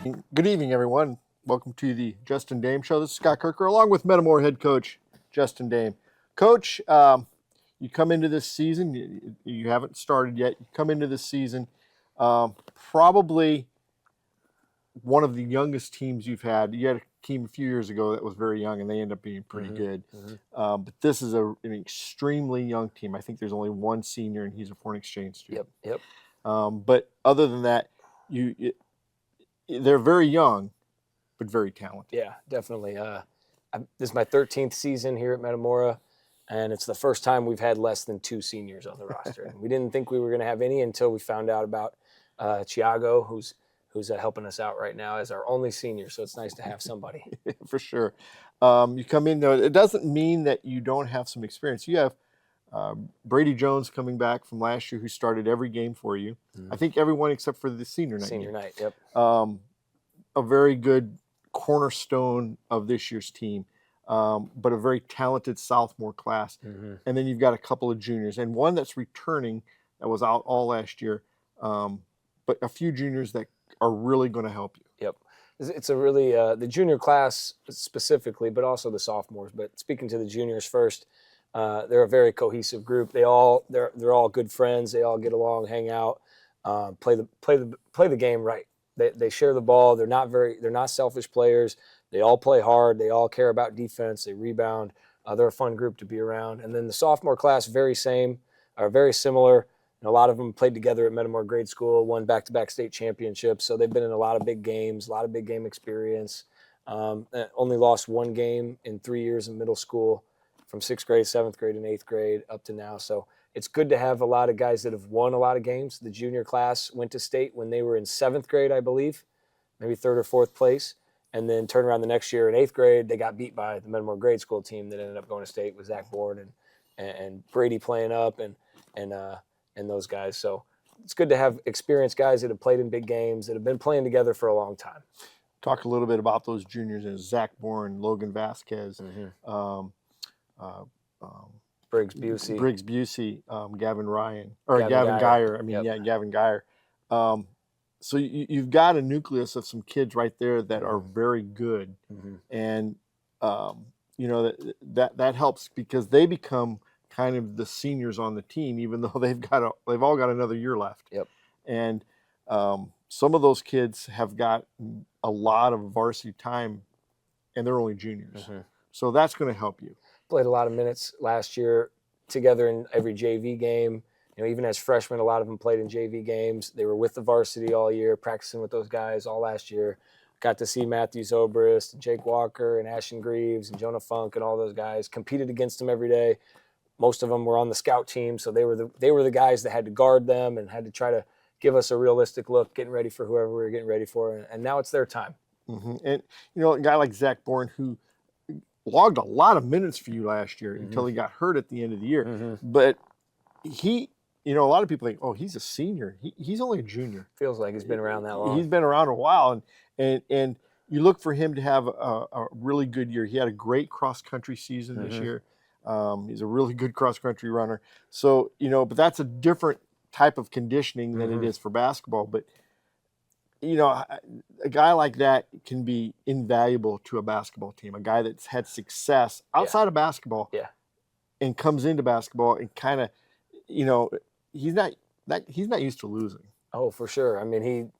Good evening, everyone. Welcome to the Justin Dehm Show. This is Scott Kerker, along with Metamora head coach Justin Dehm. Coach, you come into this season, you haven't started yet. You come into this season, probably one of the youngest teams you've had. You had a team a few years ago that was very young, and they ended up being pretty good. But this is an extremely young team. I think there's only one senior, and he's a foreign exchange student. Yep. But other than that, they're very young, but very talented. Yeah, definitely. This is my 13th season here at Metamora, and it's the first time we've had less than 2 seniors on the roster. We didn't think we were going to have any until we found out about Thiago, who's helping us out right now as our only senior. So it's nice to have somebody. For sure. You come in, though, it doesn't mean that you don't have some experience. You have Brady Jones coming back from last year, who started every game for you. I think everyone except for the senior night. Senior night, yep. A very good cornerstone of this year's team, but a very talented sophomore class. And then you've got a couple of juniors and one that's returning that was out all last year, but a few juniors that are really going to help you. Yep. It's a really the junior class specifically, but also the sophomores. But speaking to the juniors first, they're a very cohesive group. They're all good friends. They all get along, hang out, play the game right. They share the ball. They're not selfish players. They all play hard. They all care about defense. They rebound. They're a fun group to be around. And then the sophomore class, very similar. And a lot of them played together at Metamora Grade School, won back-to-back state championships. So they've been in a lot of big games, a lot of big game experience. Only lost 1 game in 3 years in middle school, from 6th grade, 7th grade, and 8th grade up to now. So it's good to have a lot of guys that have won a lot of games. The junior class went to state when they were in 7th grade, I believe, maybe 3rd or 4th place, and then turned around the next year in 8th grade. They got beat by the Metamora Grade School team that ended up going to state with Zach Bourne and Brady playing up and those guys. So it's good to have experienced guys that have played in big games, that have been playing together for a long time. Talk a little bit about those juniors: Zach Bourne, Logan Vasquez, Briggs Busey, Gavin Geyer. Gavin Geyer. So you've got a nucleus of some kids right there that are very good, and that helps because they become kind of the seniors on the team, even though they've all got another year left. Yep. And some of those kids have got a lot of varsity time, and they're only juniors. So that's going to help you. Played a lot of minutes last year together in every JV game. Even as freshmen, a lot of them played in JV games. They were with the varsity all year, practicing with those guys all last year. Got to see Matthew Zobrist, and Jake Walker, and Ashton Greaves, and Jonah Funk, and all those guys. Competed against them every day. Most of them were on the scout team, so they were the guys that had to guard them and had to try to give us a realistic look, getting ready for whoever we were getting ready for. And now it's their time. And a guy like Zach Bourne, who logged a lot of minutes for you last year until he got hurt at the end of the year. But he, a lot of people think, oh, he's a senior. He's only a junior. Feels like he's been around that long. He's been around a while, and you look for him to have a really good year. He had a great cross-country season this year. He's a really good cross-country runner. So, but that's a different type of conditioning than it is for basketball. But, a guy like that can be invaluable to a basketball team, a guy that's had success outside of basketball and comes into basketball and kind of, he's not used to losing. Oh, for sure. I mean,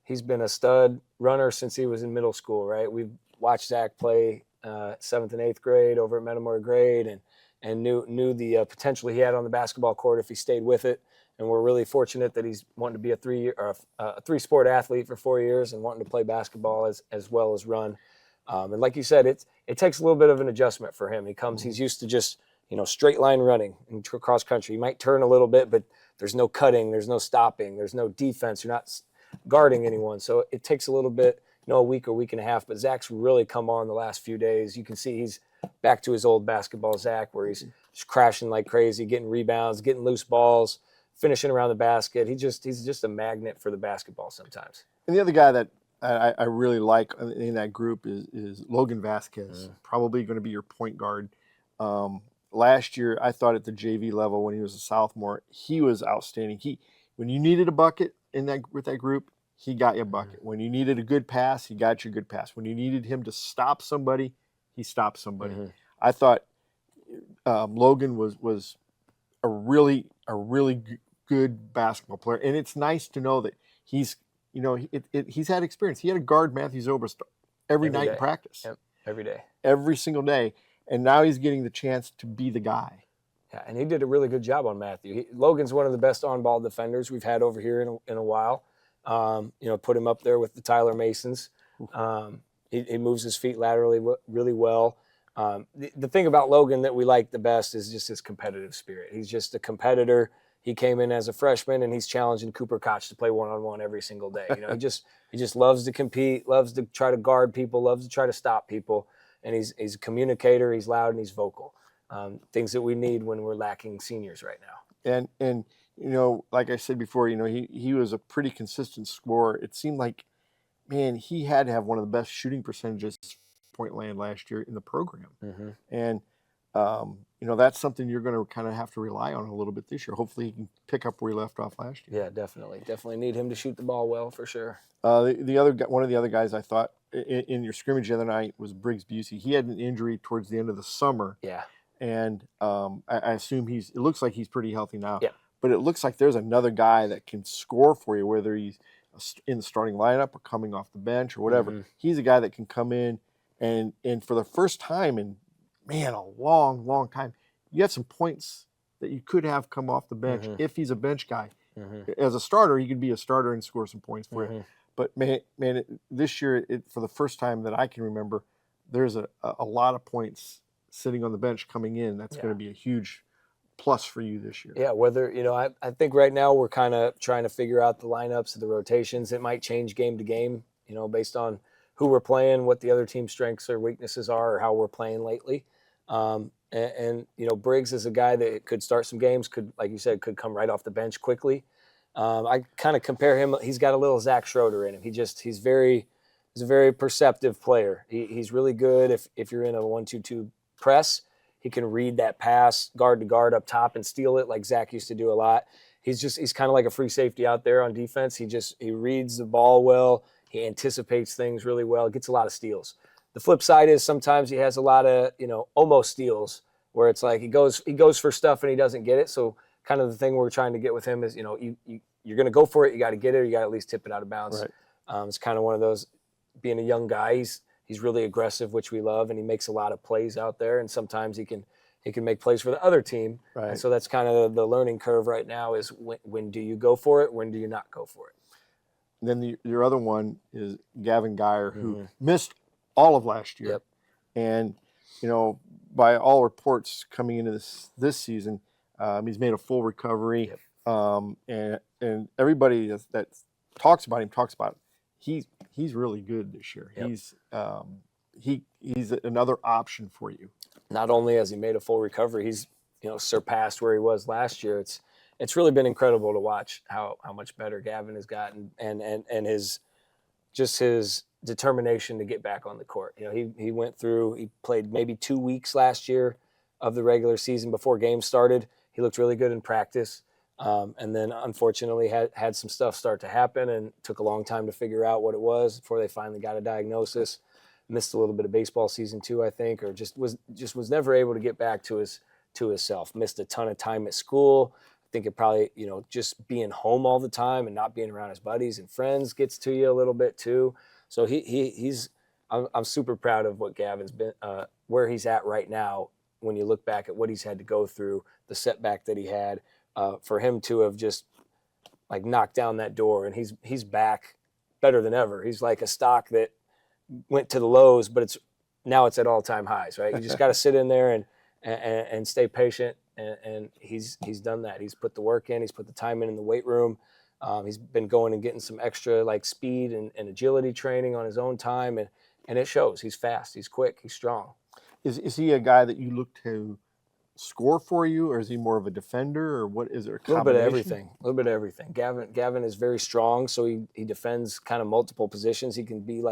he's been a stud runner since he was in middle school, right? We've watched Zach play 7th and 8th grade over at Metamora Grade and knew the potential he had on the basketball court if he stayed with it. And we're really fortunate that he's wanting to be a 3-sport athlete for 4 years and wanting to play basketball as well as run. And like you said, it takes a little bit of an adjustment for him. He's used to just, straight line running in cross country. He might turn a little bit, but there's no cutting, there's no stopping, there's no defense. You're not guarding anyone. So it takes a little bit, a week or week and a half. But Zach's really come on the last few days. You can see he's back to his old basketball Zach, where he's just crashing like crazy, getting rebounds, getting loose balls, finishing around the basket. He's just a magnet for the basketball sometimes. And the other guy that I really like in that group is Logan Vasquez, probably going to be your point guard. Last year, I thought at the JV level when he was a sophomore, he was outstanding. When you needed a bucket with that group, he got you a bucket. When you needed a good pass, he got you a good pass. When you needed him to stop somebody, he stopped somebody. I thought Logan was a really good basketball player, and it's nice to know that he's he's had experience. He had to guard Matthew Zobrist every night in practice. Yep. Every day. Every single day. And now he's getting the chance to be the guy. Yeah, and he did a really good job on Matthew. Logan's one of the best on-ball defenders we've had over here in a while. Put him up there with the Tyler Masons. He moves his feet laterally really well. The thing about Logan that we like the best is just his competitive spirit. He's just a competitor. He came in as a freshman, and he's challenging Cooper Koch to play one-on-one every single day. He just loves to compete, loves to try to guard people, loves to try to stop people, and he's a communicator. He's loud and he's vocal. Things that we need when we're lacking seniors right now. And like I said before, he was a pretty consistent scorer. It seemed like, man, he had to have one of the best shooting percentages point land last year in the program. And that's something you're going to kind of have to rely on a little bit this year. Hopefully he can pick up where he left off last year. Yeah, definitely need him to shoot the ball well for sure. One of the other guys I thought in your scrimmage the other night was Briggs Busey. He had an injury towards the end of the summer. Yeah. And I assume it looks like he's pretty healthy now. Yeah. But it looks like there's another guy that can score for you, whether he's in the starting lineup or coming off the bench or whatever. He's a guy that can come in and for the first time in, man, a long time, you have some points that you could have come off the bench if he's a bench guy. As a starter, he could be a starter and score some points for you. But man, this year, for the first time that I can remember, there's a lot of points sitting on the bench coming in. That's going to be a huge plus for you this year. Yeah, I think right now we're kind of trying to figure out the lineups and the rotations. It might change game to game, based on who we're playing, what the other team's strengths or weaknesses are, or how we're playing lately. Briggs is a guy that could start some games, like you said, could come right off the bench quickly. I kind of compare him. He's got a little Zach Schroeder in him. He's a very perceptive player. He's really good if you're in a 1-2-2 press. He can read that pass guard to guard up top and steal it like Zach used to do a lot. He's kind of like a free safety out there on defense. He reads the ball well. He anticipates things really well. Gets a lot of steals. The flip side is sometimes he has a lot of almost steals where it's like he goes for stuff and he doesn't get it. So kind of the thing we're trying to get with him is you're going to go for it. You got to get it. Or you got to at least tip it out of bounds. Right. It's kind of one of those. Being a young guy, he's really aggressive, which we love, and he makes a lot of plays out there. And sometimes he can make plays for the other team. Right. And so that's kind of the learning curve right now is when do you go for it? When do you not go for it? And then your other one is Gavin Geyer, who missed all of last year. Yep. And, by all reports coming into this season, he's made a full recovery. Yep. And everybody that talks about him he's really good this year. Yep. He's another option for you. Not only has he made a full recovery, he's surpassed where he was last year. It's really been incredible to watch how much better Gavin has gotten and his determination to get back on the court. He played maybe 2 weeks last year of the regular season before games started. He looked really good in practice. And then unfortunately had some stuff start to happen and took a long time to figure out what it was before they finally got a diagnosis. Missed a little bit of baseball season too, I think, or just was never able to get back to himself. Missed a ton of time at school. I think it probably, just being home all the time and not being around his buddies and friends gets to you a little bit too. So I'm super proud of what Gavin's been, where he's at right now. When you look back at what he's had to go through, the setback that he had, for him to have just like knocked down that door, and he's back better than ever. He's like a stock that went to the lows, but it's at all-time highs, right? You just got to sit in there and stay patient, and he's done that. He's put the work in. He's put the time in the weight room. He's been going and getting some extra like speed and agility training on his own time, and it shows. He's fast. He's quick. He's strong. Is he a guy that you look to score for you, or is he more of a defender, or what is there? A little bit of everything. Gavin is very strong, so he defends kind of multiple positions. He can be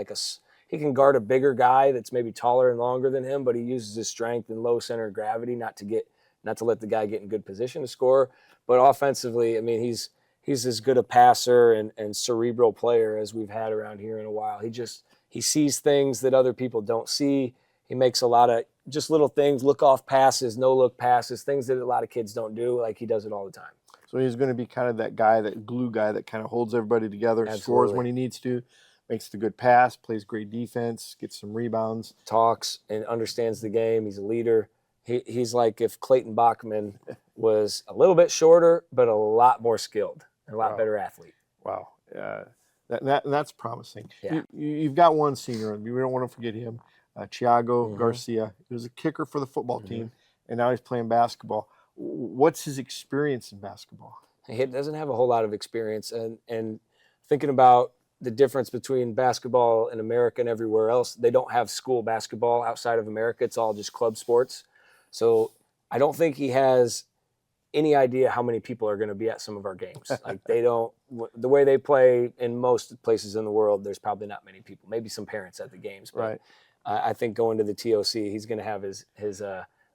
he can guard a bigger guy that's maybe taller and longer than him, but he uses his strength and low center of gravity not to let the guy get in good position to score. But offensively, I mean, he's as good a passer and cerebral player as we've had around here in a while. He sees things that other people don't see. He makes a lot of just little things, look-off passes, no-look passes, things that a lot of kids don't do. Like, he does it all the time. So he's going to be kind of that guy, that glue guy that kind of holds everybody together, Absolutely. scores when he needs to, makes the good pass, plays great defense, gets some rebounds. Talks and understands the game. He's a leader. He's like if Clayton Bachman was a little bit shorter, but a lot more skilled and a lot better athlete. Wow. That's promising. Yeah. You've got one senior. We don't want to forget him, Thiago Garcia. He was a kicker for the football team, and now he's playing basketball. What's his experience in basketball? He doesn't have a whole lot of experience. And thinking about the difference between basketball in America and everywhere else, they don't have school basketball outside of America. It's all just club sports. So I don't think he has any idea how many people are going to be at some of our games. Like, they don't, the way they play in most places in the world, there's probably not many people, maybe some parents at the games. But Right. I think going to the TOC, he's going to have his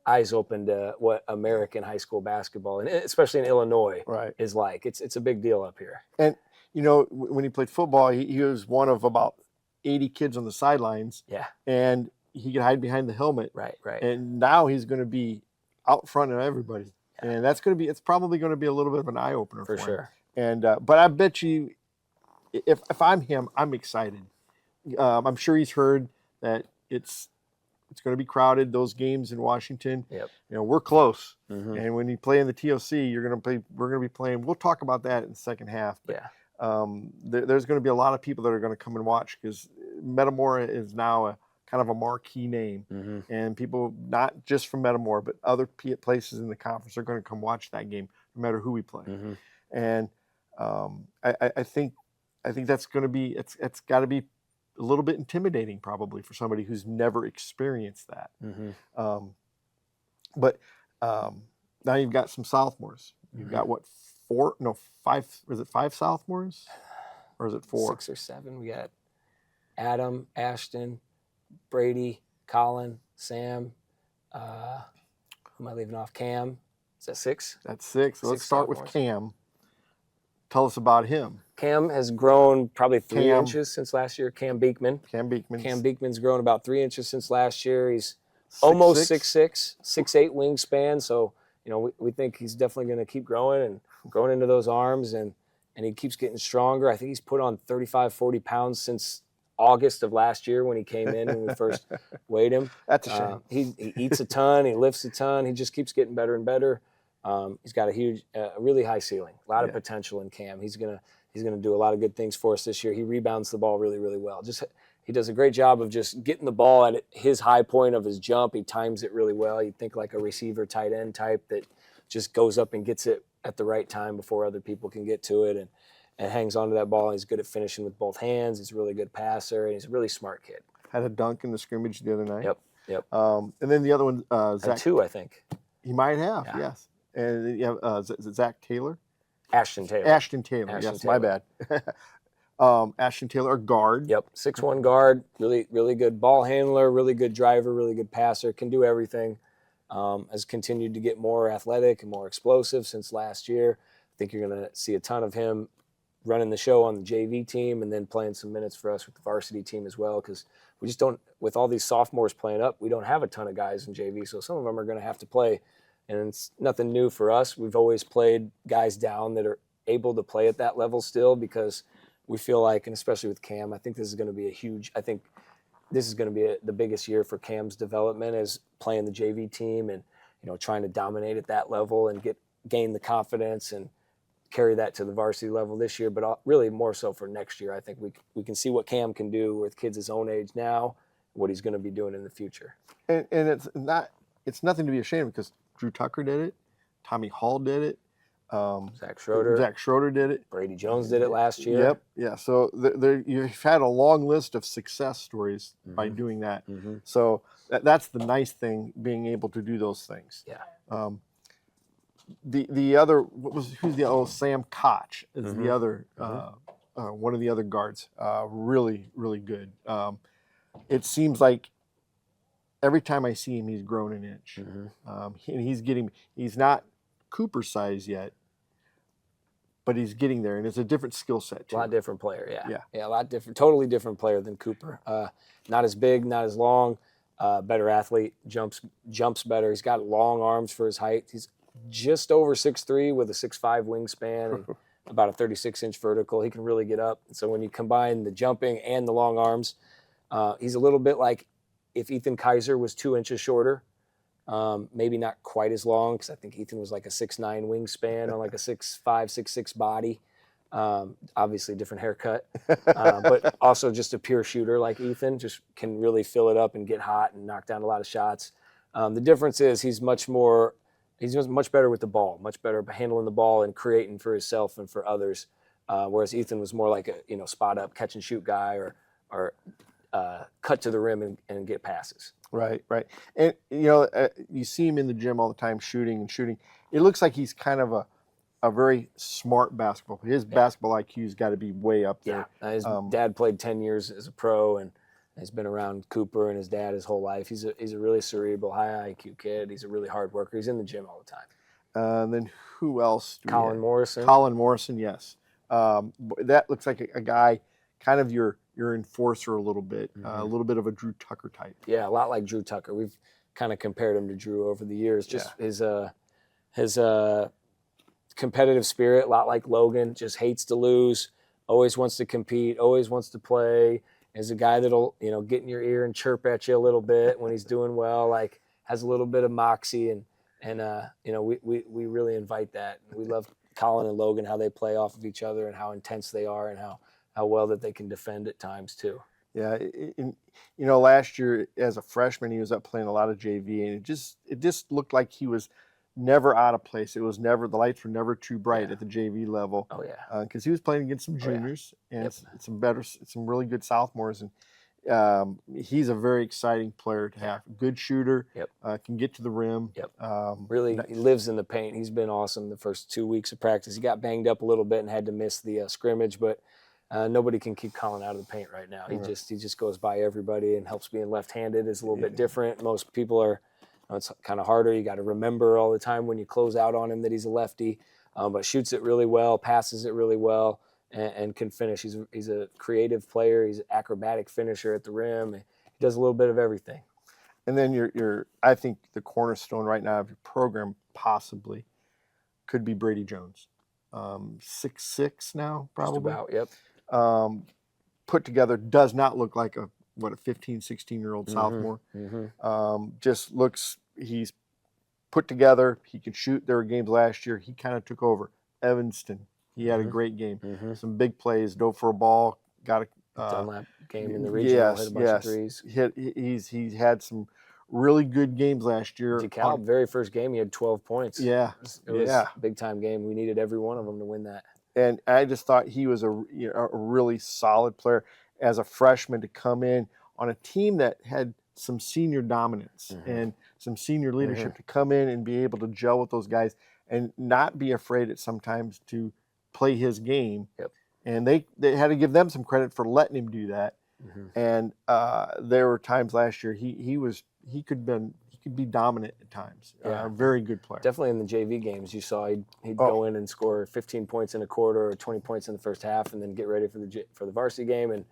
eyes open to what American high school basketball, and especially in Illinois, is like. It's a big deal up here. And, you know, when he played football, he was one of about 80 kids on the sidelines. Yeah. And he could hide behind the helmet. Right. And now he's going to be out front of everybody. Yeah. And it's probably going to be a little bit of an eye opener for sure. him. And but I bet you, if I'm him, I'm excited. I'm sure he's heard that it's going to be crowded. Those games in Washington, Yep. You know, we're close. And when you play in the TOC, we're going to be playing. We'll talk about that in the second half. But, there's going to be a lot of people that are going to come and watch, because Metamora is now a kind of a marquee name, and people not just from Metamora but other places in the conference are going to come watch that game, no matter who we play. And I think that's going to be it's got to be a little bit intimidating probably for somebody who's never experienced that. But now you've got some sophomores. You've got what, 5? Is it 5 sophomores, or is it 4? 6 or 7. We got Adam, Ashton, Brady, Colin, Sam. Who am I leaving off? Cam. Is that 6? That's 6. So let's start with sophomores. Cam. Tell us about him. Cam has grown probably 3 inches since last year. Cam Beekman. Cam Beekman's grown about 3 inches since last year. He's almost 6'6", 6'8" wingspan. So, you know, we think he's definitely going to keep growing and growing into those arms, and he keeps getting stronger. I think he's put on 35, 40 pounds since August of last year when he came in and we first weighed him. That's a shame. He eats a ton. He lifts a ton. He just keeps getting better and better. He's got a really high ceiling, a lot of potential in Cam. He's gonna do a lot of good things for us this year. He rebounds the ball really, really well. He does a great job of just getting the ball at his high point of his jump. He times it really well. You'd think like a receiver tight end type that just goes up and gets it at the right time before other people can get to it, and hangs onto that ball. He's good at finishing with both hands. He's a really good passer, and he's a really smart kid. Had a dunk in the scrimmage the other night. Yep. And then the other one, Zach. 2, I think. He might have, yes. And you have Zach Taylor. Ashton Taylor. Yes, my bad. Ashton Taylor, a guard. Yep, 6'1" guard, really, really good ball handler, really good driver, really good passer, can do everything. Has continued to get more athletic and more explosive since last year. I think you're going to see a ton of him running the show on the JV team and then playing some minutes for us with the varsity team as well, because we just don't, with all these sophomores playing up, we don't have a ton of guys in JV, so some of them are going to have to play. And it's nothing new for us. We've always played guys down that are able to play at that level still, because we feel like, and especially with Cam, I think this is going to be the biggest year for Cam's development, is playing the JV team and, you know, trying to dominate at that level and gain the confidence and carry that to the varsity level this year, but really more so for next year. I think we can see what Cam can do with kids his own age now, what he's going to be doing in the future. And it's nothing to be ashamed of, because Drew Tucker did it, Tommy Hall did it, Zach Schroeder did it, Brady Jones did it last year. Yep, yeah. So you've had a long list of success stories by doing that. So that's the nice thing, being able to do those things. Yeah. The other, Sam Koch is the other one of the other guards. Really, really good. It seems like every time I see him, he's grown an inch. And he's not Cooper size yet, but he's getting there, and it's a different skill set too. A lot different player, Yeah. a lot different, totally different player than Cooper. Not as big, not as long, better athlete, jumps better. He's got long arms for his height. He's just over 6'3" with a 6'5" wingspan and about a 36-inch vertical. He can really get up. So when you combine the jumping and the long arms, he's a little bit like if Ethan Kaiser was 2 inches shorter. Maybe not quite as long, because I think Ethan was like a 6'9" wingspan on like a 6'5", 6'6" body. Obviously different haircut, but also just a pure shooter like Ethan, just can really fill it up and get hot and knock down a lot of shots. The difference is he's much better with the ball, much better handling the ball and creating for himself and for others. Whereas Ethan was more like a spot up catch and shoot guy or cut to the rim and get passes. Right. And, you see him in the gym all the time shooting. It looks like he's kind of a very smart basketball player. His basketball IQ's got to be way up there. Yeah. His dad played 10 years as a pro, and he's been around Cooper and his dad his whole life. He's a really cerebral, high IQ kid. He's a really hard worker. He's in the gym all the time. And then who else? Colin Morrison. Colin Morrison, yes. That looks like a guy, kind of your enforcer a little bit, a little bit of a Drew Tucker type. Yeah, a lot like Drew Tucker. We've kind of compared him to Drew over the years. Just his competitive spirit, a lot like Logan, just hates to lose, always wants to compete, always wants to play. Is a guy that'll, get in your ear and chirp at you a little bit when he's doing well, like has a little bit of moxie, and we really invite that. We love Colin and Logan, how they play off of each other and how intense they are and how well that they can defend at times too. Yeah, last year as a freshman, he was up playing a lot of JV, and it just looked like he was never out of place. The lights were never too bright at the JV level. Oh yeah, because he was playing against some juniors and some really good sophomores, and he very exciting player to have. Good shooter, can get to the rim. Really, he lives in the paint. He's been awesome the first 2 weeks of practice. He got banged up a little bit and had to miss the scrimmage, but nobody can keep Colin out of the paint right now. He just goes by everybody and helps being left-handed is a little bit different. Most people are. It's kind of harder. You got to remember all the time when you close out on him that he's a lefty, but shoots it really well, passes it really well, and can finish. He's a creative player. He's an acrobatic finisher at the rim. He does a little bit of everything. And then I think the cornerstone right now of your program possibly could be Brady Jones, 6'6" now probably. Just about, yep. Put together, does not look like a 15, 16-year-old sophomore. Just looks, he's put together. He can shoot. There were games last year. He kind of took over. Evanston, he had a great game. Some big plays, dove for a ball, got a Dunlap game in the regional, hit a bunch of threes. He's had some really good games last year. DeKalb, very first game, he had 12 points. Yeah. It was a big-time game. We needed every one of them to win that. And I just thought he was a really solid player as a freshman to come in on a team that had some senior dominance and some senior leadership to come in and be able to gel with those guys and not be afraid at sometimes to play his game. And they had to give them some credit for letting him do that. And there were times last year he could be dominant at times. A very good player. Definitely in the JV games, you saw he'd go in and score 15 points in a quarter or 20 points in the first half, and then get ready for the varsity game. And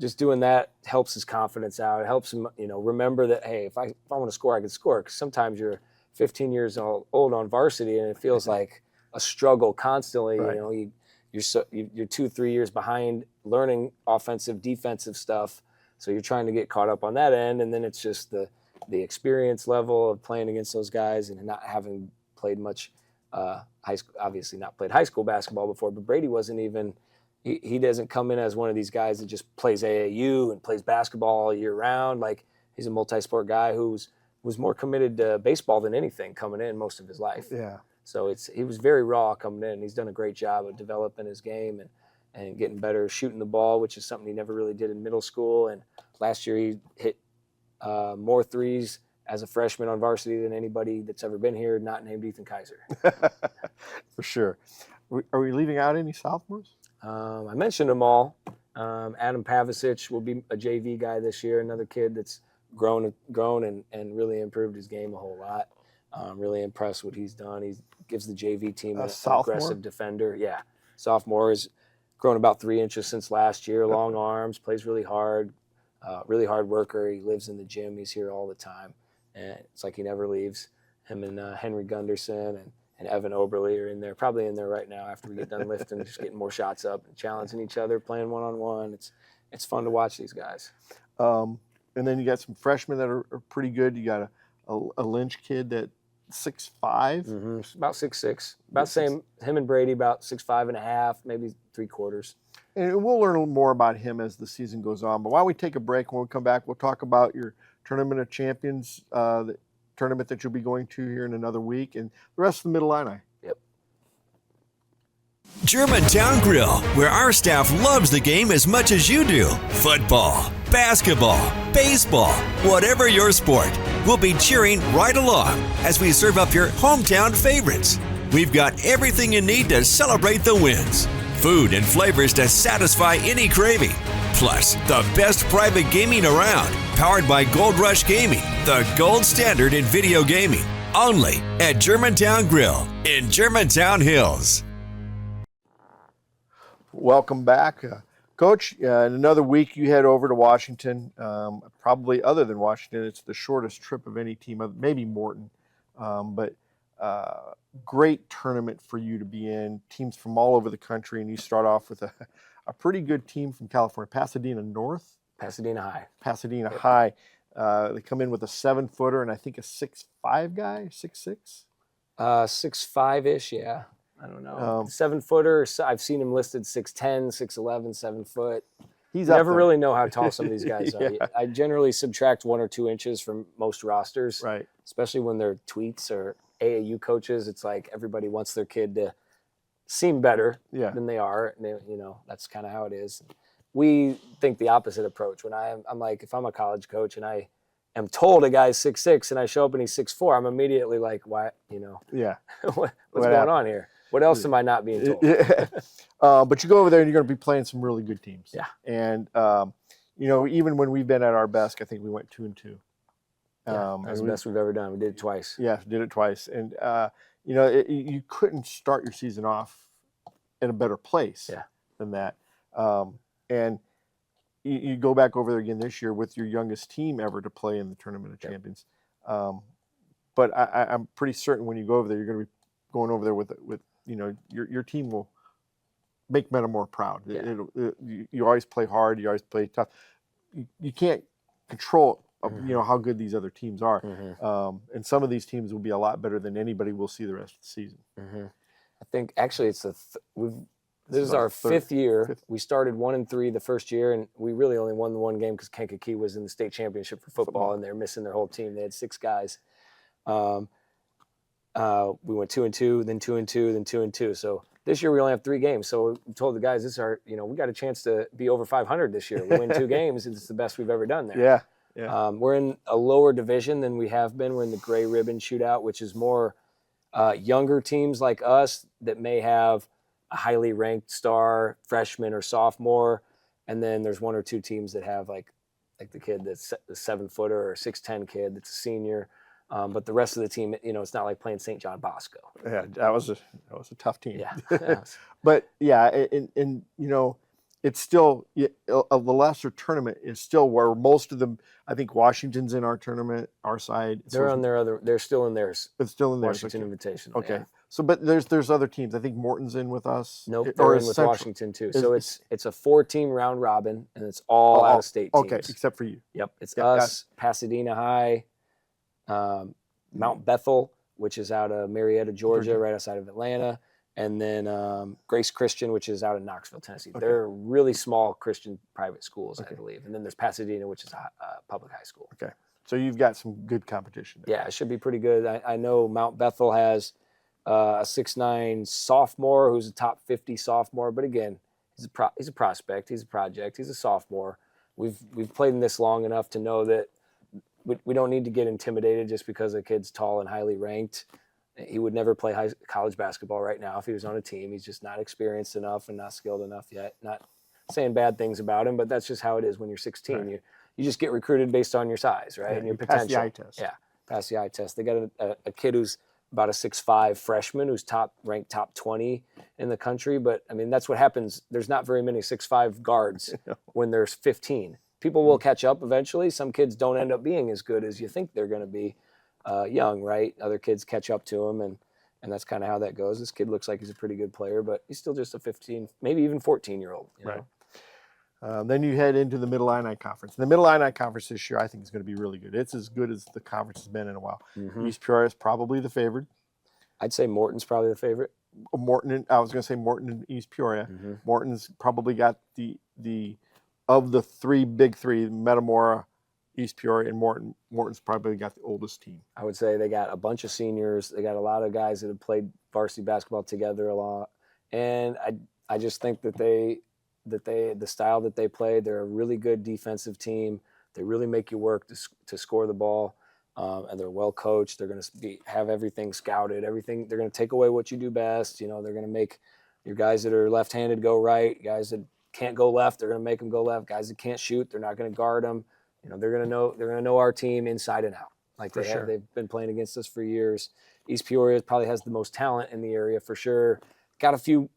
just doing that helps his confidence out. It helps him, remember that, hey, if I want to score, I can score. Because sometimes you're 15 years old on varsity, and it feels like a struggle constantly. Right. You're 2-3 years behind learning offensive, defensive stuff. So you're trying to get caught up on that end, and then it's just the experience level of playing against those guys and not having played much high school. Obviously, not played high school basketball before, but Brady wasn't even. He doesn't come in as one of these guys that just plays AAU and plays basketball all year round. Like, he's a multi-sport guy who was more committed to baseball than anything coming in most of his life. Yeah. So he was very raw coming in. He's done a great job of developing his game and getting better shooting the ball, which is something he never really did in middle school. And last year he hit more threes as a freshman on varsity than anybody that's ever been here, not named Ethan Kaiser. For sure. Are we leaving out any sophomores? I mentioned them all. Adam Pavicic will be a JV guy this year, another kid that's grown and really improved his game a whole lot. Really impressed what he's done. He gives the JV team an aggressive defender. Yeah. sophomore, has grown about 3 inches since last year. Long arms, plays really hard worker. He lives in the gym. He's here all the time, and it's like he never leaves. Him and Henry Gunderson and Evan Oberle are in there, probably in there right now after we get done lifting, just getting more shots up and challenging each other, playing one-on-one. It's fun to watch these guys. And then you got some freshmen that are pretty good. You got a Lynch kid that 6'5". Mm-hmm. About 6'6". About same. Him and Brady about 6'5.5", maybe 3/4. And we'll learn a little more about him as the season goes on. But why don't we take a break? When we come back, we'll talk about your Tournament of Champions, the tournament that you'll be going to here in another week, and the rest of the Mid-Illini. Yep. Germantown Grill, where our staff loves the game as much as you do. Football, basketball, baseball, whatever your sport, we'll be cheering right along as we serve up your hometown favorites. We've got everything you need to celebrate the wins. Food and flavors to satisfy any craving. Plus, the best private gaming around, powered by Gold Rush Gaming, the gold standard in video gaming. Only at Germantown Grill in Germantown Hills. Welcome back. Coach, in another week you head over to Washington. Probably other than Washington, it's the shortest trip of any team, maybe Morton. But great tournament for you to be in. Teams from all over the country, and you start off with a pretty good team from California, Pasadena North. Pasadena High. Pasadena High. They come in with a 7-footer and I think a 6'5" guy, 6'6". 6'5"-ish, yeah. I don't know. 7-footer. I've seen him listed 6'10", 6'11", 7 foot. He's never really know how tall some of these guys Yeah. are. I generally subtract 1 or 2 inches from most rosters, right? Especially when they're tweets or AAU coaches. It's like everybody wants their kid to seem better than they are. And that's kind of how it is. We think the opposite approach. When I'm like, if I'm a college coach and I am told a guy's 6'6" and I show up and he's 6'4", I'm immediately like, why? Yeah. What's going on here? What else am I not being told? But you go over there and you're going to be playing some really good teams. Yeah. And even when we've been at our best, I think we went 2-2. That's the best we've ever done. We did it twice. Yeah, did it twice. And you couldn't start your season off in a better place than that. And you go back over there again this year with your youngest team ever to play in the Tournament of Champions. But I'm pretty certain when you go over there, you're going to be going over there with your team will make Metamore proud. Yeah. You always play hard. You always play tough. You can't control how good these other teams are. Mm-hmm. And some of these teams will be a lot better than anybody will see the rest of the season. Mm-hmm. I think actually it's this is our fifth year. We started 1-3 the first year, and we really only won the one game because Kankakee was in the state championship for football, and they're missing their whole team. They had 6 guys. We went 2-2, then 2-2, then 2-2. So this year we only have 3 games. So we told the guys, this is our, we got a chance to be over 500 this year. We win 2 games. It's the best we've ever done there. Yeah. Yeah. We're in a lower division than we have been. We're in the gray ribbon shootout, which is more younger teams like us that may have a highly ranked star freshman or sophomore. And then there's 1 or 2 teams that have like the kid that's the 7-footer or 6'10" kid that's a senior. But the rest of the team, it's not like playing St. John Bosco. Yeah, that was a tough team. Yeah. But yeah, and it's still the lesser tournament is still where most of them. I think Washington's in our tournament, our side. They're on their other. They're still in theirs. It's still in theirs. Washington Invitational. Okay. Yeah. So, but there's other teams. I think Morton's in with us. Nope, they're in with Washington too. So it's a 4-team round robin, and it's all out of state teams. Okay, except for you. Yep, it's us, Pasadena High, Mount Bethel, which is out of Marietta, Georgia, right outside of Atlanta, and then Grace Christian, which is out of Knoxville, Tennessee. Okay. They're really small Christian private schools, I believe. And then there's Pasadena, which is a public high school. Okay, so you've got some good competition there. Yeah, it should be pretty good. I know Mount Bethel has a 6'9" sophomore who's a top 50 sophomore, but again, he's a prospect, he's a project, he's a sophomore. We've played in this long enough to know that we don't need to get intimidated just because a kid's tall and highly ranked. He would never play college basketball right now if he was on a team. He's just not experienced enough and not skilled enough yet. Not saying bad things about him, but that's just how it is when you're 16. Right. You just get recruited based on your size, right? Yeah, and your potential. Pass the eye test. Yeah, pass the eye test. They got a kid who's about a 6'5" freshman who's ranked top 20 in the country. But I mean, that's what happens. There's not very many 6'5" guards when there's 15. People will catch up eventually. Some kids don't end up being as good as you think they're going to be young, right? Other kids catch up to them, and that's kind of how that goes. This kid looks like he's a pretty good player, but he's still just a 15, maybe even 14-year-old. Right. Then you head into the Mid-Illini Conference. The Mid-Illini Conference this year, I think, is going to be really good. It's as good as the conference has been in a while. East Peoria is probably the favorite. I'd say Morton's probably the favorite. I was going to say Morton and East Peoria. Morton's probably got the of the big three, Metamora, East Peoria, and Morton. Morton's probably got the oldest team. I would say they got a bunch of seniors. They got a lot of guys that have played varsity basketball together a lot. And I just think that the style that they play, they're a really good defensive team. They really make you work to score the ball. And they're well coached. They're going to have everything scouted. Everything. They're going to take away what you do best. They're going to make your guys that are left-handed go right. Guys that can't go left, they're going to make them go left. Guys that can't shoot, they're not going to guard them. They're going to know our team inside and out. Like they have. They've been playing against us for years. East Peoria probably has the most talent in the area for sure. Got a few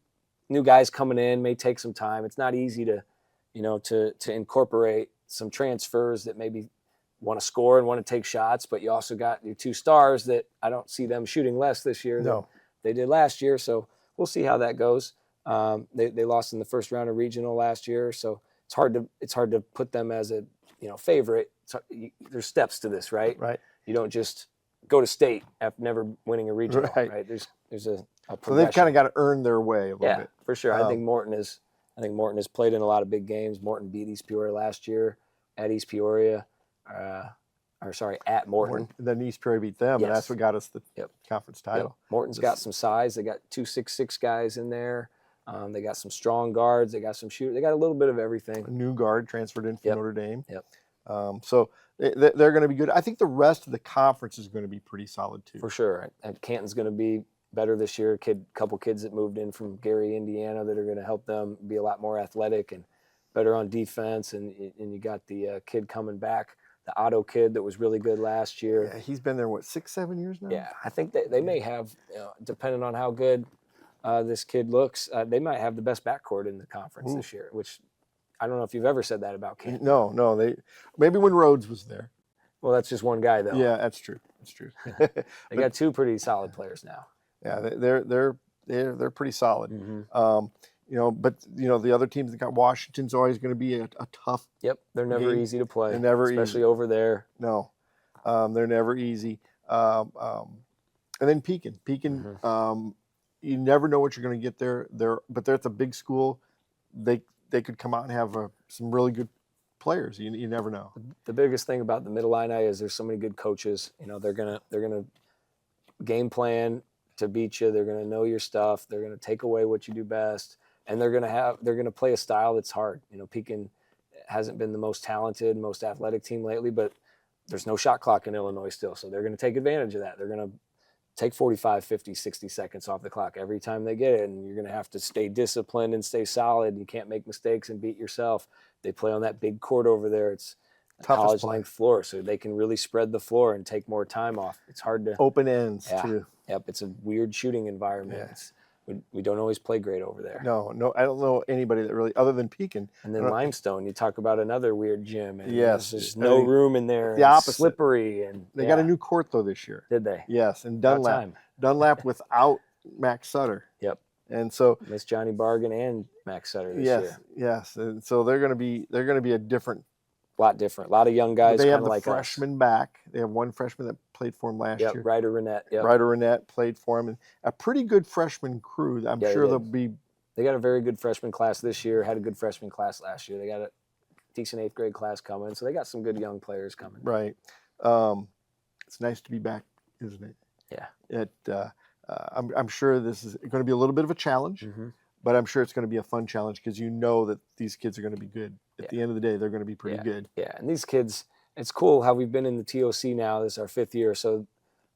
new guys coming in. May take some time. It's not easy to incorporate some transfers that maybe want to score and want to take shots, but you also got your two stars that I don't see them shooting less this year than they did last year. So we'll see how that goes. They lost in the first round of regional last year, so it's hard to put them as a favorite. So there's steps to this, right? Right. You don't just go to state after never winning a regional, right? There's a progression. So they've kind of got to earn their way a little bit. For sure. I think Morton has played in a lot of big games. Morton beat East Peoria last year at East Peoria. At Morton. And then East Peoria beat them, and that's what got us the conference title. Morton's got some size. They got 2 6'6" guys in there. They got some strong guards. They got some shooters. They got a little bit of everything. A new guard transferred in from Notre Dame. So they're going to be good. I think the rest of the conference is going to be pretty solid too. For sure. And Canton's going to be better this year. Couple kids that moved in from Gary, Indiana, that are going to help them be a lot more athletic and better on defense. And you got the kid coming back, the Otto kid that was really good last year. Yeah, he's been there, 6-7 years now? Yeah, I think they may have, depending on how good this kid looks, they might have the best backcourt in the conference this year, which I don't know if you've ever said that about Canton. No. Maybe when Rhodes was there. Well, that's just one guy, though. Yeah, that's true. They got 2 pretty solid players now. Yeah, they're pretty solid. But the other teams that got Washington's always going to be a tough. Yep, they're never game. easy to play. They're never especially easy. Over there. No, they're never easy. And then Pekin. You never know what you're going to get there. But they're at the big school. They could come out and have some really good players. You never know. The biggest thing about the Mid-Illini is there's so many good coaches. They're gonna game plan to beat you. They're gonna know your stuff. They're gonna take away what you do best, and they're gonna play a style that's hard. Pekin hasn't been the most talented, most athletic team lately, but there's no shot clock in Illinois still, so they're gonna take advantage of that. They're gonna take 45, 50, 60 seconds off the clock every time they get it, and you're going to have to stay disciplined and stay solid. You can't make mistakes and beat yourself. They play on that big court over there. It's a college-length floor, so they can really spread the floor and take more time off. It's hard to... Open ends, too. Yep, it's a weird shooting environment. Yeah. We don't always play great over there. No, I don't know anybody that really, other than Pekin. And then Limestone, you talk about another weird gym. And yes. There's just no room in there. The opposite. Slippery. And they got a new court, though, this year. Did they? Yes, and Dunlap without Max Sutter. Yep. And so Miss Johnny Bargan and Max Sutter this year. Yes. And so they're going to be a different. A lot different. A lot of young guys. They have the like freshman back. They have one freshman that played for him last year. Ryder Renette. Yep. Ryder Renette played for him, and a pretty good freshman crew. I'm sure they'll be. They got a very good freshman class this year. Had a good freshman class last year. They got a decent 8th grade class coming, so they got some good young players coming. Right. It's nice to be back, isn't it? Yeah. I'm sure this is going to be a little bit of a challenge, but I'm sure it's going to be a fun challenge because that these kids are going to be good. At the end of the day, they're going to be pretty good. Yeah, and these kids, it's cool how we've been in the TOC now. This is our 5th year, so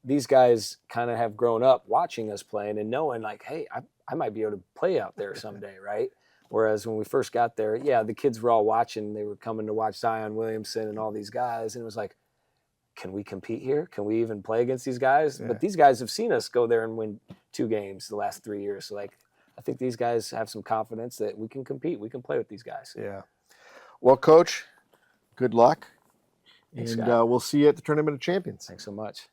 these guys kind of have grown up watching us playing and knowing, like, hey, I might be able to play out there someday, right? Whereas when we first got there, the kids were all watching. They were coming to watch Zion Williamson and all these guys, and it was like, can we compete here? Can we even play against these guys? Yeah. But these guys have seen us go there and win 2 games the last 3 years. So, like, I think these guys have some confidence that we can compete. We can play with these guys. Yeah. Well, Coach, good luck. Thanks, And Scott. we'll see you at the Tournament of Champions. Thanks so much.